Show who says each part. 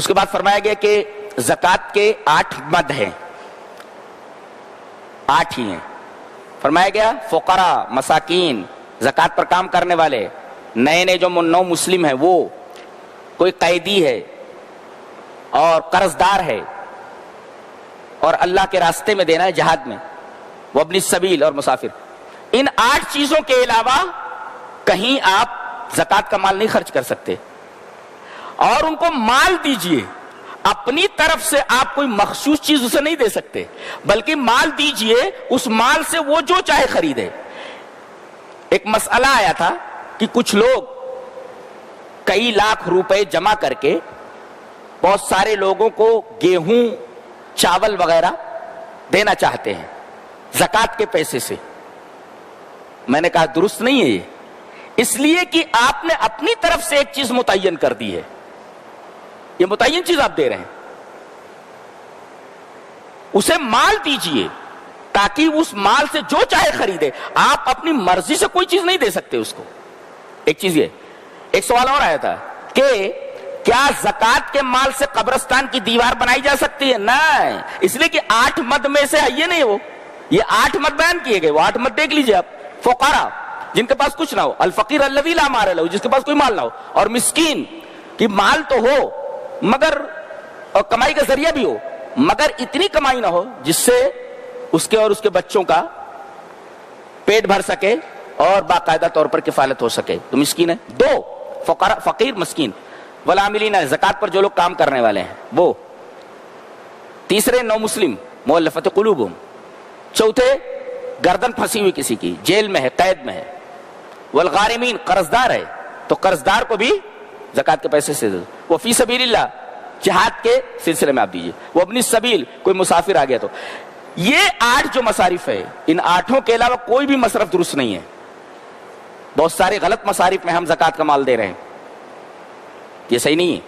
Speaker 1: اس کے بعد فرمایا گیا کہ زکوٰۃ کے 8 مد ہیں، 8 ہی ہیں. فرمایا گیا فقراء، مساکین، زکوٰۃ پر کام کرنے والے، نئے جو نو مسلم ہیں، وہ کوئی قیدی ہے اور قرض دار ہے اور اللہ کے راستے میں دینا ہے جہاد میں، وہ ابن السبیل اور مسافر. ان 8 چیزوں کے علاوہ کہیں آپ زکوٰۃ کا مال نہیں خرچ کر سکتے. اور ان کو مال دیجئے، اپنی طرف سے آپ کوئی مخصوص چیز اسے نہیں دے سکتے، بلکہ مال دیجئے، اس مال سے وہ جو چاہے خریدے. ایک مسئلہ آیا تھا کہ کچھ لوگ کئی لاکھ روپے جمع کر کے بہت سارے لوگوں کو گیہوں، چاول وغیرہ دینا چاہتے ہیں زکوٰۃ کے پیسے سے. میں نے کہا درست نہیں ہے یہ، اس لیے کہ آپ نے اپنی طرف سے ایک چیز متعین کر دی ہے، یہ متعین چیز آپ دے رہے ہیں. اسے مال دیجئے تاکہ اس مال سے جو چاہے خریدے، آپ اپنی مرضی سے کوئی چیز نہیں دے سکتے اس کو. ایک چیز یہ. ایک سوال اور آیا تھا کہ کیا زکوٰۃ کے مال سے قبرستان کی دیوار بنائی جا سکتی ہے؟ نہیں، اس لیے کہ 8 مد میں سے ہے یہ نہیں. وہ یہ 8 مد بیان کیے گئے، وہ 8 مد دیکھ لیجئے آپ. فقراء، جن کے پاس کچھ نہ ہو، الفقیر الذی لا مال لہ، جس کے پاس کوئی مال نہ ہو، اور مسکین کہ مال تو ہو مگر، اور کمائی کا ذریعہ بھی ہو مگر اتنی کمائی نہ ہو جس سے اس کے اور اس کے بچوں کا پیٹ بھر سکے اور باقاعدہ طور پر کفالت ہو سکے، تو مسکین ہے. 2 فقراء، فقیر، مسکین. والعاملین، زکوٰۃ پر جو لوگ کام کرنے والے ہیں وہ. تیسرے نو مسلم، مؤلفۃ قلوبہم. چوتھے گردن پھنسی ہوئی کسی کی، جیل میں ہے، قید میں ہے. والغارمین، قرض دار ہے تو قرض دار کو بھی زکوٰۃ کے پیسے سے دو. وہ فی سبیل اللہ، جہاد کے سلسلے میں آپ دیجیے. وہ ابن السبیل، کوئی مسافر آ گیا تو. یہ 8 جو مصارف ہے، ان 8 کے علاوہ کوئی بھی مصرف درست نہیں ہے. بہت سارے غلط مصارف میں ہم زکوٰۃ کا مال دے رہے ہیں، یہ صحیح نہیں ہے.